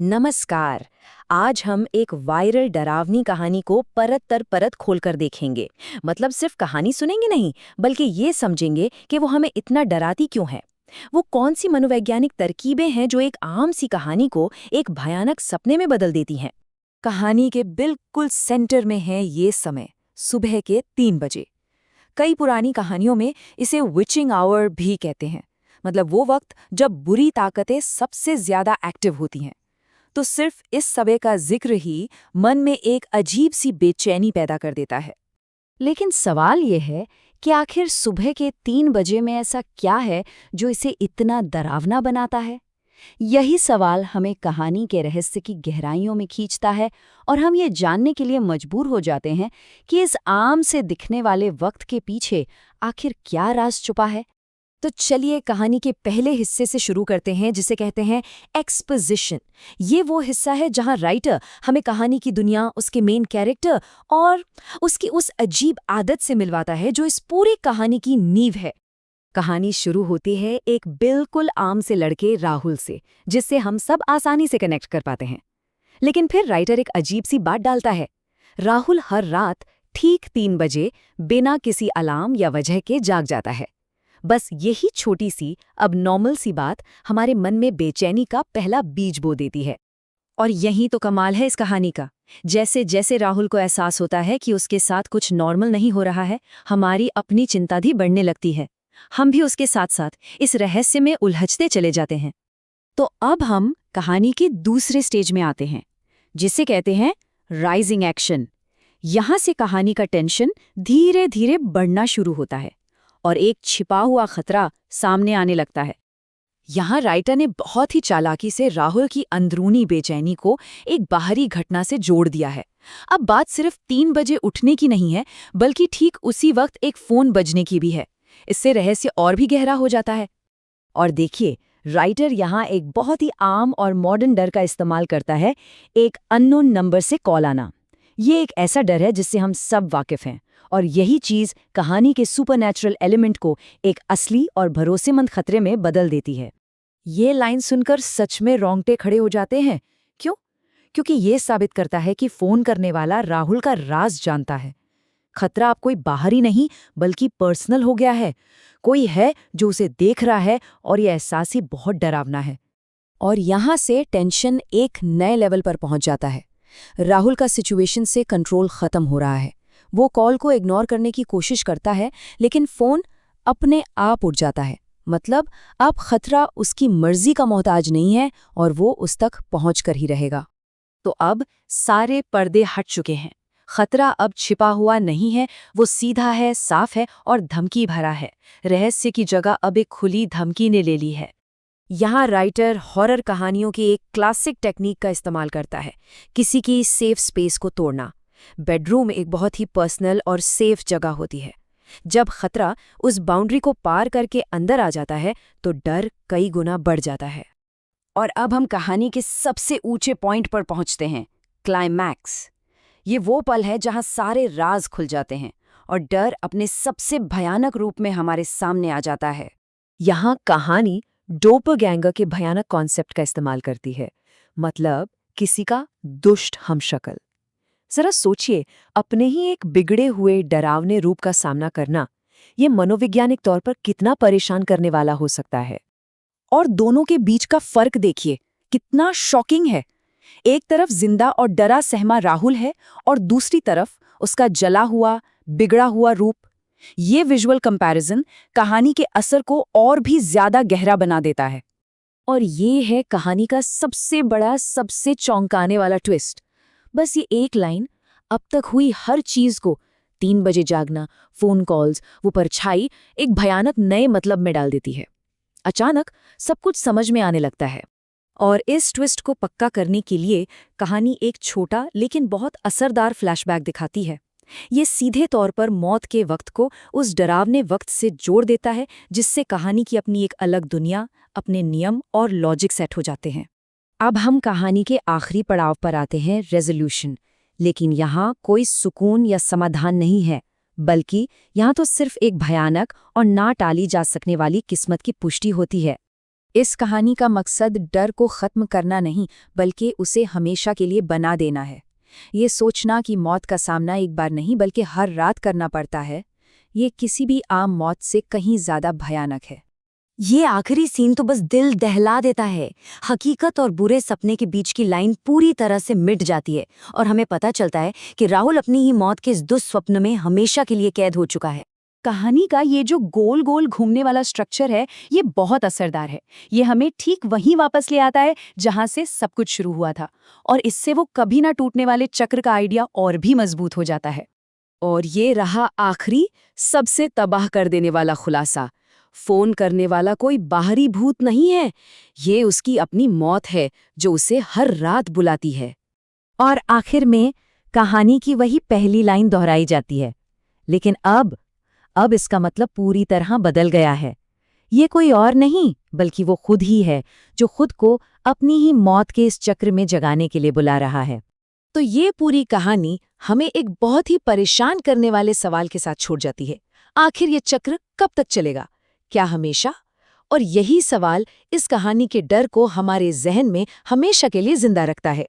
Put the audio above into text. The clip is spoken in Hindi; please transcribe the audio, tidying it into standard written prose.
नमस्कार। आज हम एक वायरल डरावनी कहानी को परत दर परत खोलकर देखेंगे। मतलब सिर्फ कहानी सुनेंगे नहीं, बल्कि ये समझेंगे कि वो हमें इतना डराती क्यों है। वो कौन सी मनोवैज्ञानिक तरकीबें हैं जो एक आम सी कहानी को एक भयानक सपने में बदल देती हैं। कहानी के बिल्कुल सेंटर में है ये समय, सुबह के 3 बजे। कई पुरानी कहानियों में इसे विचिंग आवर भी कहते हैं। मतलब वो वक्त जब बुरी ताकतें सबसे ज्यादा एक्टिव होती हैं। तो सिर्फ इस समय का जिक्र ही मन में एक अजीब सी बेचैनी पैदा कर देता है। लेकिन सवाल ये है कि आखिर सुबह के 3 बजे में ऐसा क्या है जो इसे इतना डरावना बनाता है। यही सवाल हमें कहानी के रहस्य की गहराइयों में खींचता है और हम ये जानने के लिए मजबूर हो जाते हैं कि इस आम से दिखने वाले वक्त के पीछे आखिर क्या राज छुपा है। तो चलिए कहानी के पहले हिस्से से शुरू करते हैं, जिसे कहते हैं एक्सपोजिशन। ये वो हिस्सा है जहां राइटर हमें कहानी की दुनिया, उसके मेन कैरेक्टर और उसकी उस अजीब आदत से मिलवाता है जो इस पूरी कहानी की नींव है। कहानी शुरू होती है एक बिल्कुल आम से लड़के राहुल से, जिससे हम सब आसानी से कनेक्ट कर पाते हैं। लेकिन फिर राइटर एक अजीब सी बात डालता है। राहुल हर रात ठीक 3 बजे बिना किसी अलार्म या वजह के जाग जाता है। बस यही छोटी सी अब नॉर्मल सी बात हमारे मन में बेचैनी का पहला बीज बो देती है। और यही तो कमाल है इस कहानी का। जैसे जैसे राहुल को एहसास होता है कि उसके साथ कुछ नॉर्मल नहीं हो रहा है, हमारी अपनी चिंता भी बढ़ने लगती है। हम भी उसके साथ साथ इस रहस्य में उलझते चले जाते हैं। तो अब हम कहानी के दूसरे स्टेज में आते हैं, जिसे कहते हैं राइजिंग एक्शन। यहां से कहानी का टेंशन धीरे धीरे बढ़ना शुरू होता है और एक छिपा हुआ खतरा सामने आने लगता है। यहाँ राइटर ने बहुत ही चालाकी से राहुल की अंदरूनी बेचैनी को एक बाहरी घटना से जोड़ दिया है। अब बात सिर्फ 3 बजे उठने की नहीं है, बल्कि ठीक उसी वक्त एक फोन बजने की भी है। इससे रहस्य और भी गहरा हो जाता है। और देखिए, राइटर यहाँ एक बहुत ही आम और मॉडर्न डर का इस्तेमाल करता है, एक अननोन नंबर से कॉल आना। ये एक ऐसा डर है जिससे हम सब वाकिफ हैं, और यही चीज़ कहानी के सुपरनैचुरल एलिमेंट को एक असली और भरोसेमंद खतरे में बदल देती है। ये लाइन सुनकर सच में रोंगटे खड़े हो जाते हैं। क्यों? क्योंकि ये साबित करता है कि फोन करने वाला राहुल का राज जानता है। खतरा अब कोई बाहरी नहीं, बल्कि पर्सनल हो गया है। कोई है जो उसे देख रहा है, और ये एहसास ही बहुत डरावना है। और यहाँ से टेंशन एक नए लेवल पर पहुंच जाता है। राहुल का सिचुएशन से कंट्रोल खत्म हो रहा है। वो कॉल को इग्नोर करने की कोशिश करता है, लेकिन फोन अपने आप उठ जाता है। मतलब अब खतरा उसकी मर्जी का मोहताज नहीं है, और वो उस तक पहुंच कर ही रहेगा। तो अब सारे पर्दे हट चुके हैं। खतरा अब छिपा हुआ नहीं है, वो सीधा है, साफ है और धमकी भरा है। रहस्य की जगह अब एक खुली धमकी ने ले ली है। यहाँ राइटर हॉरर कहानियों की एक क्लासिक टेक्निक का इस्तेमाल करता है, किसी की सेफ स्पेस को तोड़ना। बेडरूम एक बहुत ही पर्सनल और सेफ जगह होती है। जब खतरा उस बाउंड्री को पार करके अंदर आ जाता है, तो डर कई गुना बढ़ जाता है। और अब हम कहानी के सबसे ऊंचे पॉइंट पर पहुंचते हैं, क्लाइमैक्स। ये वो पल है जहां सारे राज खुल जाते हैं और डर अपने सबसे भयानक रूप में हमारे सामने आ जाता है। यहाँ कहानी डोपलगैंगर के भयानक कॉन्सेप्ट का इस्तेमाल करती है। मतलब किसी का दुष्ट हमशक्ल। जरा सोचिए, अपने ही एक बिगड़े हुए डरावने रूप का सामना करना, ये मनोवैज्ञानिक तौर पर कितना परेशान करने वाला हो सकता है। और दोनों के बीच का फर्क देखिए, कितना शॉकिंग है। एक तरफ जिंदा और डरा सहमा राहुल है, और दूसरी तरफ उसका जला हुआ, बिगड़ा हुआ रूप। ये विजुअल कंपैरिजन कहानी के असर को और भी ज्यादा गहरा बना देता है। और ये है कहानी का सबसे बड़ा, सबसे चौंकाने वाला ट्विस्ट। बस ये एक लाइन अब तक हुई हर चीज को, 3 बजे जागना, फोन कॉल्स, वो परछाई, एक भयानक नए मतलब में डाल देती है। अचानक सब कुछ समझ में आने लगता है। और इस ट्विस्ट को पक्का करने के लिए कहानी एक छोटा लेकिन बहुत असरदार फ्लैशबैक दिखाती है। ये सीधे तौर पर मौत के वक्त को उस डरावने वक्त से जोड़ देता है, जिससे कहानी की अपनी एक अलग दुनिया, अपने नियम और लॉजिक सेट हो जाते हैं। अब हम कहानी के आखिरी पड़ाव पर आते हैं, रेजोल्यूशन। लेकिन यहाँ कोई सुकून या समाधान नहीं है, बल्कि यहाँ तो सिर्फ एक भयानक और ना टाली जा सकने वाली किस्मत की पुष्टि होती है। इस कहानी का मकसद डर को खत्म करना नहीं, बल्कि उसे हमेशा के लिए बना देना है। ये सोचना कि मौत का सामना एक बार नहीं बल्कि हर रात करना पड़ता है, ये किसी भी आम मौत से कहीं ज्यादा भयानक है। ये आखिरी सीन तो बस दिल दहला देता है। हकीकत और बुरे सपने के बीच की लाइन पूरी तरह से मिट जाती है और हमें पता चलता है कि राहुल अपनी ही मौत के इस दुःस्वप्न में हमेशा के लिए कैद हो चुका है। कहानी का ये जो गोल गोल घूमने वाला स्ट्रक्चर है, ये बहुत असरदार है। ये हमें ठीक वहीं वापस ले आता है जहां से सब कुछ शुरू हुआ था, और इससे वो कभी ना टूटने वाले चक्र का आइडिया और भी मजबूत हो जाता है। और ये रहा आखिरी, सबसे तबाह कर देने वाला खुलासा। फोन करने वाला कोई बाहरी भूत नहीं है, ये उसकी अपनी मौत है जो उसे हर रात बुलाती है। और आखिर में कहानी की वही पहली लाइन दोहराई जाती है, लेकिन अब इसका मतलब पूरी तरह बदल गया है। ये कोई और नहीं बल्कि वो खुद ही है जो खुद को अपनी ही मौत के इस चक्र में जगाने के लिए बुला रहा है। तो ये पूरी कहानी हमें एक बहुत ही परेशान करने वाले सवाल के साथ छोड़ जाती है। आखिर ये चक्र कब तक चलेगा? क्या हमेशा? और यही सवाल इस कहानी के डर को हमारे जहन में हमेशा के लिए जिंदा रखता है।